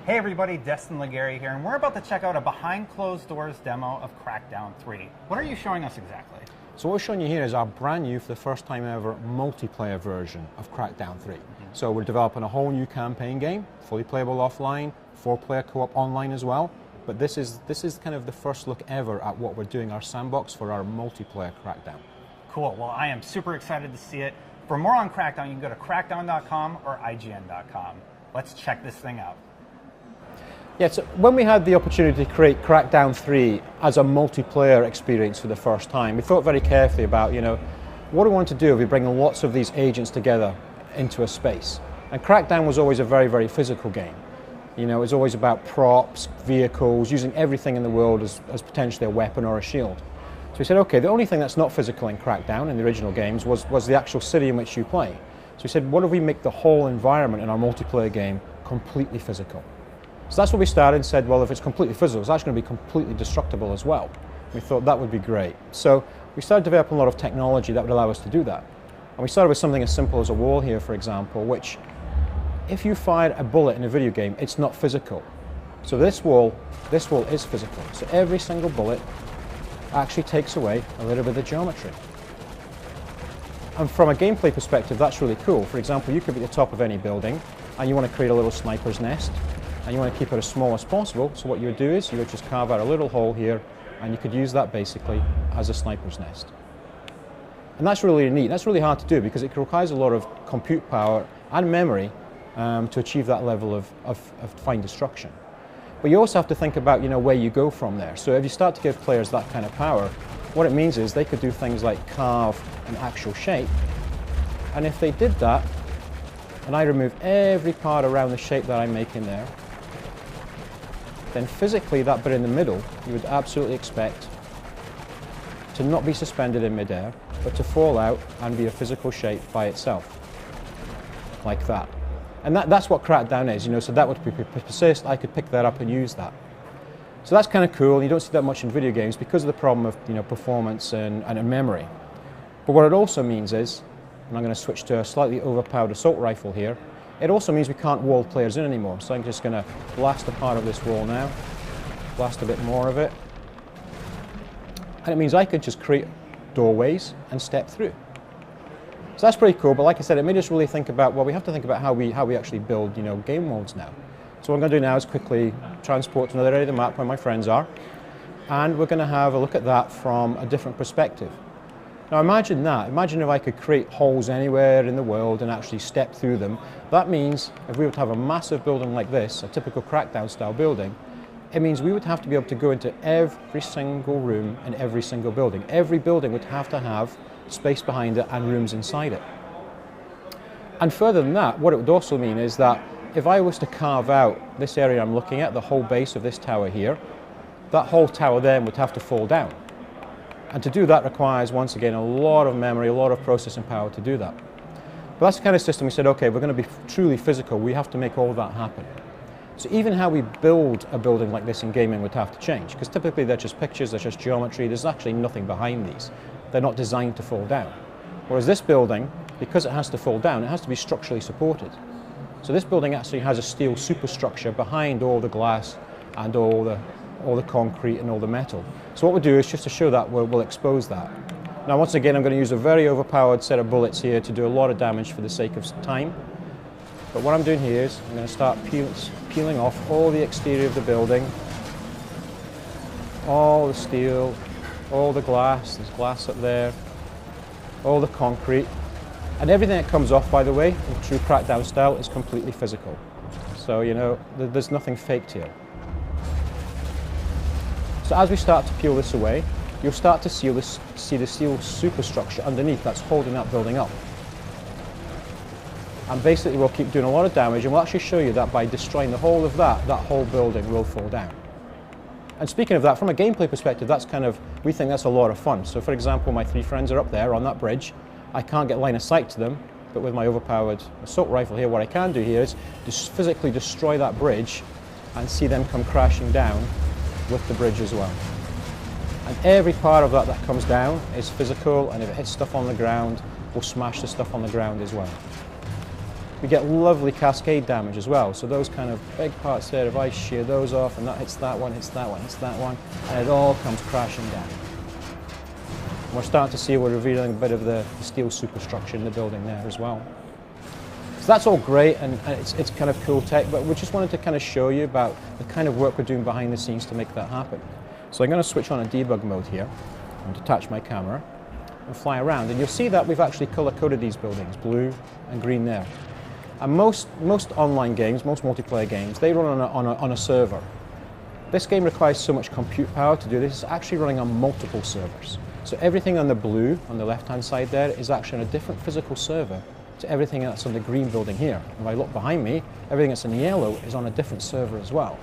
Hey everybody, Destin Legary here, and we're about to check out a behind closed doors demo of Crackdown 3. What are you showing us exactly? So what we're showing you here is our brand new, for the first time ever, multiplayer version of Crackdown 3. So we're developing a whole new campaign game, fully playable offline, 4-player co-op online as well. But this is kind of the first look ever at what we're doing, our sandbox for our multiplayer Crackdown. Cool, well I am super excited to see it. For more on Crackdown, you can go to crackdown.com or IGN.com. Let's check this thing out. Yeah, so when we had the opportunity to create Crackdown 3 as a multiplayer experience for the first time, we thought very carefully about, what do we want to do if we bring lots of these agents together into a space. And Crackdown was always a very, very physical game. It was always about props, vehicles, using everything in the world as potentially a weapon or a shield. So we said, okay, the only thing that's not physical in Crackdown, in the original games, was the actual city in which you play. So we said, what if we make the whole environment in our multiplayer game completely physical? So that's what we started and said, well, if it's completely physical, it's actually going to be completely destructible as well. We thought that would be great. So we started developing a lot of technology that would allow us to do that. And we started with something as simple as a wall here, for example, which, if you fired a bullet in a video game, it's not physical. So this wall is physical. So every single bullet actually takes away a little bit of the geometry. And from a gameplay perspective, that's really cool. For example, you could be at the top of any building, and you want to create a little sniper's nest. And you want to keep it as small as possible, so what you would do is you would just carve out a little hole here, and you could use that basically as a sniper's nest. And that's really neat. That's really hard to do because it requires a lot of compute power and memory to achieve that level of fine destruction. But you also have to think about where you go from there. So if you start to give players that kind of power, what it means is they could do things like carve an actual shape. And if they did that, and I remove every part around the shape that I'm making there, then physically that bit in the middle you would absolutely expect to not be suspended in midair, but to fall out and be a physical shape by itself, like that. And that's what Crackdown is, so that would persist, I could pick that up and use that. So that's kind of cool, and you don't see that much in video games because of the problem of performance and memory. But what it also means is, and I'm going to switch to a slightly overpowered assault rifle here, it also means we can't wall players in anymore. So I'm just going to blast a part of this wall now, blast a bit more of it. And it means I could just create doorways and step through. So that's pretty cool, but like I said, it made us really think about, well, we have to think about how we actually build game modes now. So what I'm going to do now is quickly transport to another area of the map where my friends are, and we're going to have a look at that from a different perspective. Now imagine that. Imagine if I could create holes anywhere in the world and actually step through them. That means if we were to have a massive building like this, a typical Crackdown style building, it means we would have to be able to go into every single room in every single building. Every building would have to have space behind it and rooms inside it. And further than that, what it would also mean is that if I was to carve out this area I'm looking at, the whole base of this tower here, that whole tower then would have to fall down. And to do that requires, once again, a lot of memory, a lot of processing power to do that. But that's the kind of system we said, okay, we're going to be truly physical, we have to make all that happen. So even how we build a building like this in gaming would have to change, because typically they're just pictures, they're just geometry, there's actually nothing behind these. They're not designed to fall down. Whereas this building, because it has to fall down, it has to be structurally supported. So this building actually has a steel superstructure behind all the glass and all the concrete and all the metal. So what we'll do is, just to show that, we'll expose that. Now once again, I'm going to use a very overpowered set of bullets here to do a lot of damage for the sake of time. But what I'm doing here is I'm going to start peeling off all the exterior of the building, all the steel, all the glass, there's glass up there, all the concrete, and everything that comes off, by the way, in true Crackdown style, is completely physical. So there's nothing faked here. So as we start to peel this away, you'll start to see the steel superstructure underneath that's holding that building up. And basically we'll keep doing a lot of damage, and we'll actually show you that by destroying the whole of that whole building will fall down. And speaking of that, from a gameplay perspective, we think that's a lot of fun. So for example, my 3 friends are up there on that bridge. I can't get line of sight to them, but with my overpowered assault rifle here, what I can do here is just physically destroy that bridge and see them come crashing down with the bridge as well. And every part of that comes down is physical, and if it hits stuff on the ground, we'll smash the stuff on the ground as well. we get lovely cascade damage as well. So those kind of big parts there, if I shear those off and that hits that one, hits that one, hits that one, and it all comes crashing down. And we're starting to see we're revealing a bit of the steel superstructure in the building there as well. So that's all great, and it's kind of cool tech, but we just wanted to kind of show you about the kind of work we're doing behind the scenes to make that happen. So I'm going to switch on a debug mode here and detach my camera and fly around, and you'll see that we've actually color-coded these buildings, blue and green there. And most online games, most multiplayer games, they run on a server. This game requires so much compute power to do this, it's actually running on multiple servers. So everything on the blue, on the left-hand side there, is actually on a different physical server to everything that's on the green building here. If I look behind me, everything that's in yellow is on a different server as well.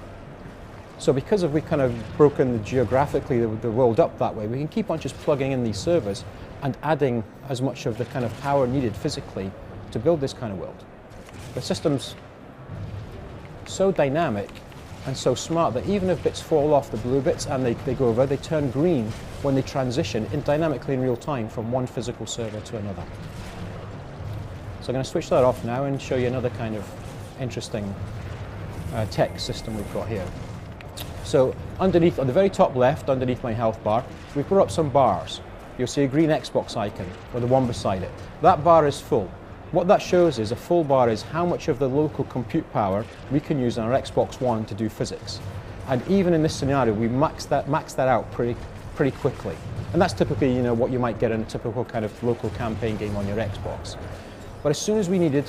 So because we've kind of broken geographically the world up that way, we can keep on just plugging in these servers and adding as much of the kind of power needed physically to build this kind of world. The system's so dynamic and so smart that even if bits fall off the blue bits and they go over, they turn green when they transition dynamically in real time from one physical server to another. So I'm going to switch that off now and show you another kind of interesting tech system we've got here. So underneath, on the very top left, underneath my health bar, we've brought up some bars. You'll see a green Xbox icon, or the one beside it. That bar is full. What that shows is, a full bar is how much of the local compute power we can use on our Xbox One to do physics. And even in this scenario, we max that out pretty quickly. And that's typically, you know, what you might get in a typical kind of local campaign game on your Xbox. But as soon as we needed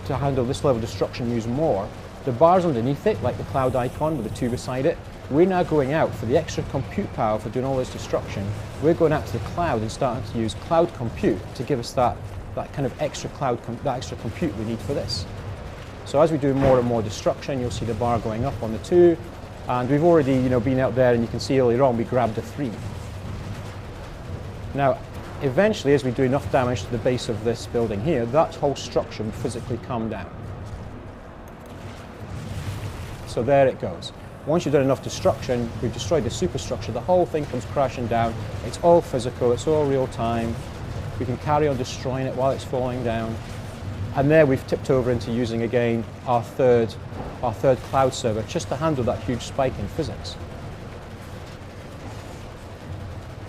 to handle this level of destruction, use more, the bars underneath it, like the cloud icon with the two beside it, we're now going out for the extra compute power for doing all this destruction. We're going out to the cloud and starting to use cloud compute to give us that kind of extra extra compute we need for this. So as we do more and more destruction, you'll see the bar going up on the 2, and we've already, you know, been out there, and you can see earlier on we grabbed a 3. Now, eventually, as we do enough damage to the base of this building here, that whole structure will physically come down. So there it goes. Once you've done enough destruction, we've destroyed the superstructure, the whole thing comes crashing down. It's all physical, it's all real time. We can carry on destroying it while it's falling down. And there we've tipped over into using again our third cloud server just to handle that huge spike in physics.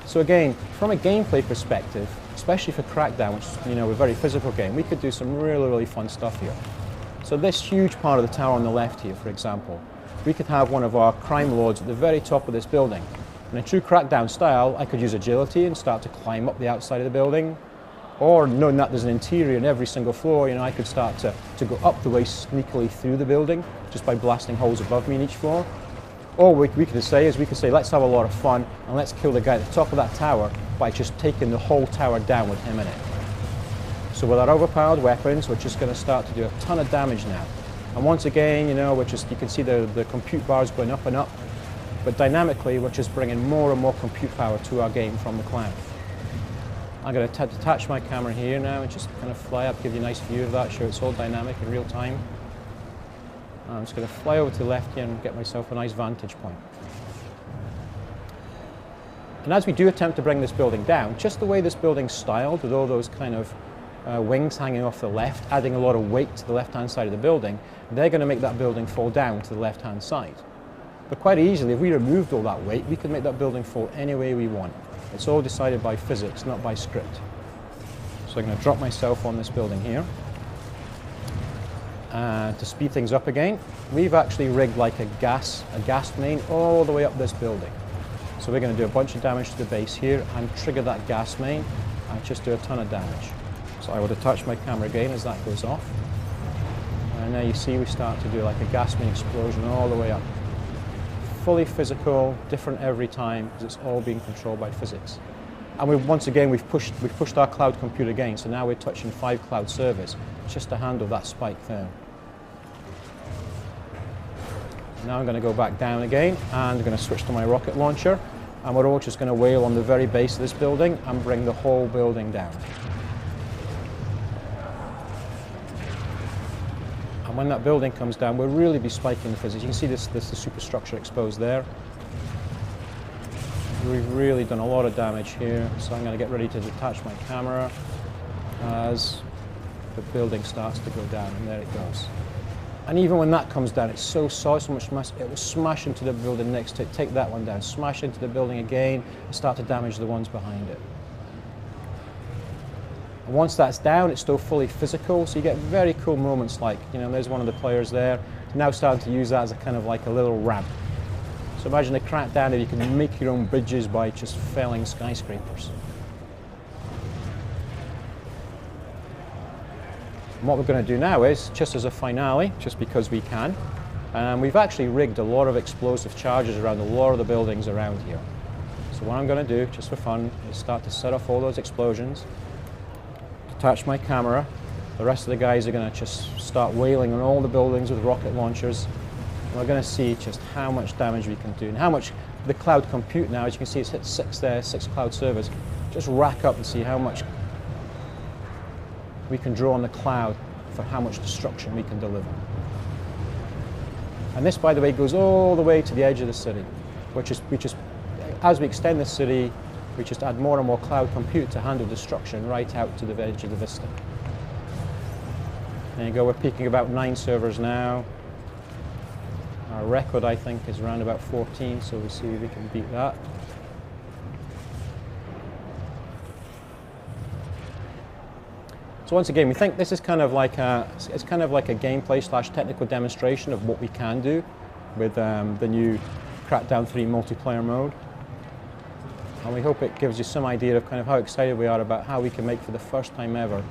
So again, from a gameplay perspective, especially for Crackdown, which is, you know, a very physical game, we could do some really fun stuff here. So this huge part of the tower on the left here, for example, we could have one of our crime lords at the very top of this building. In a true Crackdown style, I could use agility and start to climb up the outside of the building. Or knowing that there's an interior in every single floor, you know, I could start to go up the way sneakily through the building just by blasting holes above me in each floor. Or we could say, let's have a lot of fun and let's kill the guy at the top of that tower by just taking the whole tower down with him in it. So with our overpowered weapons, we're just going to start to do a ton of damage now. And once again, you know, you can see the compute bars going up and up, but dynamically we're just bringing more and more compute power to our game from the cloud. I'm going to detach my camera here now and just kind of fly up, give you a nice view of that, show it's all dynamic in real time. I'm just going to fly over to the left here and get myself a nice vantage point. And as we do attempt to bring this building down, just the way this building's styled, with all those kind of wings hanging off the left, adding a lot of weight to the left-hand side of the building, they're going to make that building fall down to the left-hand side. But quite easily, if we removed all that weight, we could make that building fall any way we want. It's all decided by physics, not by script. So I'm going to drop myself on this building here. To speed things up again, we've actually rigged like a gas main all the way up this building. So we're going to do a bunch of damage to the base here and trigger that gas main and just do a ton of damage. So I will detach my camera again as that goes off. And now you see we start to do like a gas main explosion all the way up. Fully physical, different every time, because it's all being controlled by physics. And once again, we've pushed our cloud compute again, so now we're touching 5 cloud servers just to handle that spike there. Now I'm going to go back down again, and I'm going to switch to my rocket launcher, and we're all just going to wail on the very base of this building and bring the whole building down. And when that building comes down, we'll really be spiking the physics. You can see the superstructure exposed there. We've really done a lot of damage here, so I'm going to get ready to detach my camera as the building starts to go down, and there it goes. And even when that comes down, it's so solid, so much mass, it will smash into the building next to it, take that one down, smash into the building again, and start to damage the ones behind it. And once that's down, it's still fully physical, so you get very cool moments like, you know, there's one of the players there, now starting to use that as a kind of like a little ramp. So imagine a Crackdown if you can make your own bridges by just felling skyscrapers. And what we're going to do now is, just as a finale, just because we can, we've actually rigged a lot of explosive charges around a lot of the buildings around here. So what I'm going to do, just for fun, is start to set off all those explosions, detach my camera. The rest of the guys are going to just start wailing on all the buildings with rocket launchers. And we're going to see just how much damage we can do and how much the cloud compute now, as you can see it's hit 6 there, 6 cloud servers, just rack up and see how much we can draw on the cloud for how much destruction we can deliver. And this, by the way, goes all the way to the edge of the city, which is, as we extend the city, we just add more and more cloud compute to handle destruction right out to the edge of the vista. There you go, we're peaking about 9 servers now. Our record, I think, is around about 14, so we see if we can beat that. So once again, we think this is kind of like it's kind of like a gameplay / technical demonstration of what we can do with the new Crackdown 3 multiplayer mode. And we hope it gives you some idea of kind of how excited we are about how we can make, for the first time ever,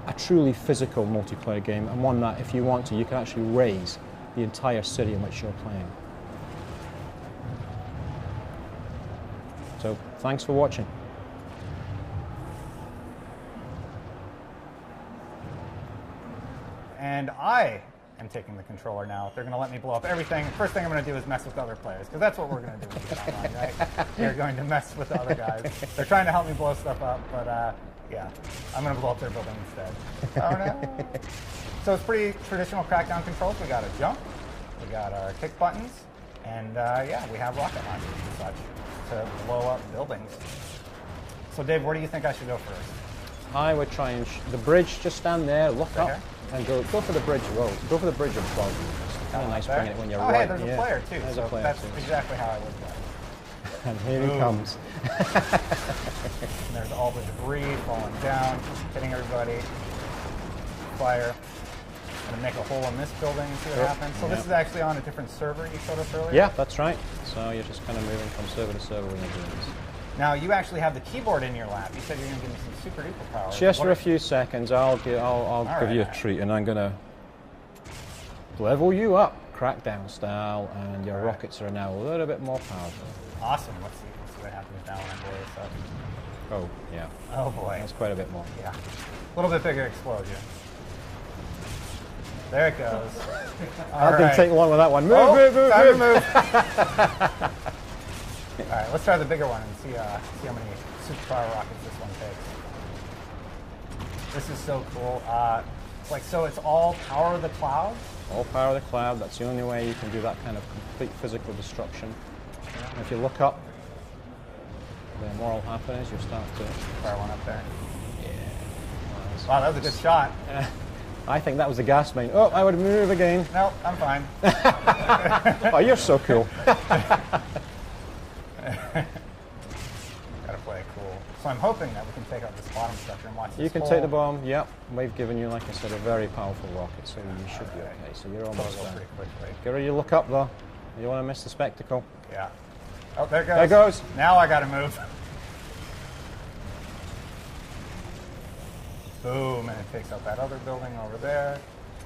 a truly physical multiplayer game, and one that, if you want to, you can actually raise the entire city in which you're playing. So thanks for watching. And I am taking the controller now. They're going to let me blow up everything. First thing I'm going to do is mess with other players, because that's what we're going to do when we get online, right? We're going to mess with the other guys. They're trying to help me blow stuff up, but yeah, I'm going to blow up their building instead. Oh no! So it's pretty traditional Crackdown controls. We got a jump, we got our kick buttons, and yeah, we have rocket launchers and such to blow up buildings. So Dave, where do you think I should go first? I would try and the bridge. Just stand there, look up, and go for the bridge. Well, go for the bridge above. It's kind of nice bringing it when you're right. Hey, there's a player too. There's so a player that's too. exactly how I would play. And here he comes. And there's all the debris falling down, hitting everybody. Fire. I'm going to make a hole in this building and see what happens. So this is actually on a different server you showed us earlier? Yeah, that's right. So you're just kind of moving from server to server when you're doing this. Now you actually have the keyboard in your lap. You said you're going to give me some super duper power. Just for a few seconds, I'll give you a treat, and I'm going to level you up, Crackdown style, and your rockets are now a little bit more powerful. Awesome. Let's see what happens now when I blow this up. Oh, yeah. Oh boy. That's quite a bit more. Yeah. A little bit bigger explosion. There it goes. That didn't take long with that one. Move, time to move. All right, let's try the bigger one and see how many superpower rockets this one takes. This is so cool. So it's all power of the cloud? All power of the cloud. That's the only way you can do that kind of complete physical destruction. And if you look up, then what will happen is you'll start to fire one up there. Yeah. Wow, that was a good shot. I think that was the gas main. Oh, I would move again. No, I'm fine. Oh, you're so cool. Gotta play it cool. So I'm hoping that we can take out this bottom structure and watch this. You can take the bomb, yep. We've given you, like I said, a very powerful rocket, so you should be okay. So you're almost there. Pretty quickly. Get ready to look up, though. You don't want to miss the spectacle. Yeah. Oh, there it goes. There it goes. Now I gotta move. Boom, and it takes out that other building over there.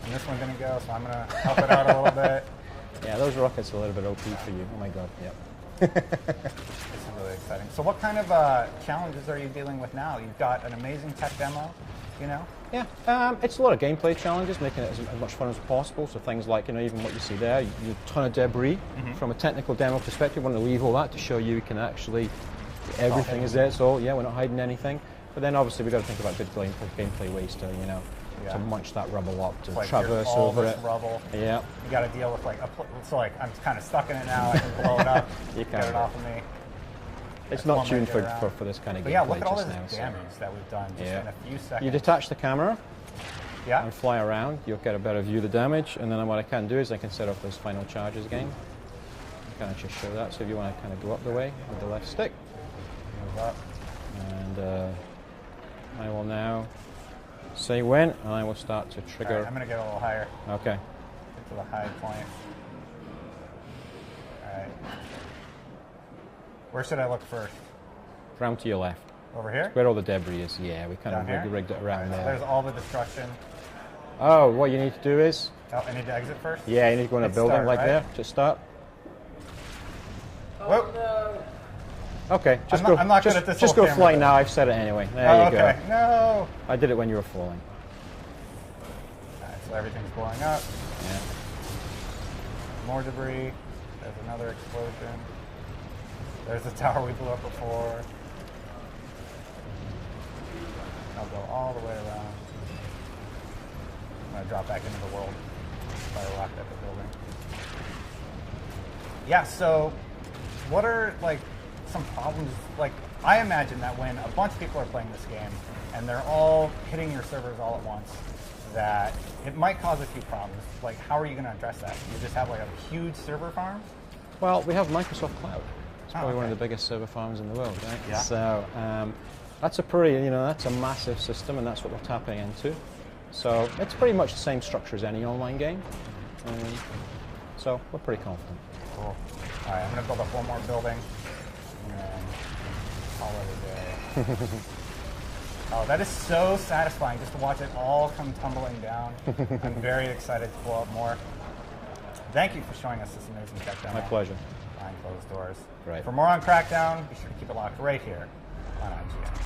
And this one's gonna go, so I'm gonna help it out a little bit. Yeah, those rockets are a little bit OP for you. Oh my god, yep. This is really exciting. So what kind of challenges are you dealing with now? You've got an amazing tech demo, you know? Yeah, it's a lot of gameplay challenges, making it as much fun as possible. So things like, even what you see there, you ton of debris. From a technical demo perspective, we want to leave all that to show you can actually, everything is there. So yeah, we're not hiding anything. But then obviously we've got to think about good gameplay ways to, to munch that rubble up, to traverse over it. Rubble. Yeah. You got to deal with I'm kind of stuck in it now. I can blow it up. You can get it off of me. It's not tuned for this kind of gameplay. But yeah, look at all this now, damage that we've done just in a few seconds. You detach the camera, Yeah. and fly around, you'll get a better view of the damage. And then what I can do is I can set off those final charges again. I kind of just show that. So if you want to kind of go up the way with the left stick, Move up. and I will now say when, and I will start to trigger. All right, I'm going to get a little higher. Okay. Get to the high point. All right. Where should I look first? Round to your left. Over here? Where all the debris is. Yeah, we kind Down of here? rigged it around So there. there's all the destruction. Oh, what you need to do is, Oh, I need to exit first? yeah, you need to go in a Hit building start, like right? there. Just start. Whoop. Okay, just I'm not good at this just whole go camera flying thing. now. I've set it anyway. There Oh, you okay. go. No. I did it when you were falling. All right, so everything's blowing up. Yeah. More debris. There's another explosion. There's the tower we blew up before. I'll go all the way around. I'm going to drop back into the world. Fire rocket at the building. Yeah, so what are like some problems? Like, I imagine that when a bunch of people are playing this game and they're all hitting your servers all at once, that it might cause a few problems. Like, how are you going to address that? You just have like a huge server farm? Well, we have Microsoft Cloud. It's probably one of okay. the biggest server farms in the world, right? Yeah. So that's a pretty, that's a massive system, and that's what we're tapping into. So it's pretty much the same structure as any online game. So we're pretty confident. Cool. All right, I'm going to build up one more building and then call it a day. Oh, that is so satisfying just to watch it all come tumbling down. I'm very excited to blow up more. Thank you for showing us this amazing tech demo. My pleasure. Behind closed doors. Great. For more on Crackdown, be sure to keep it locked right here on IGN.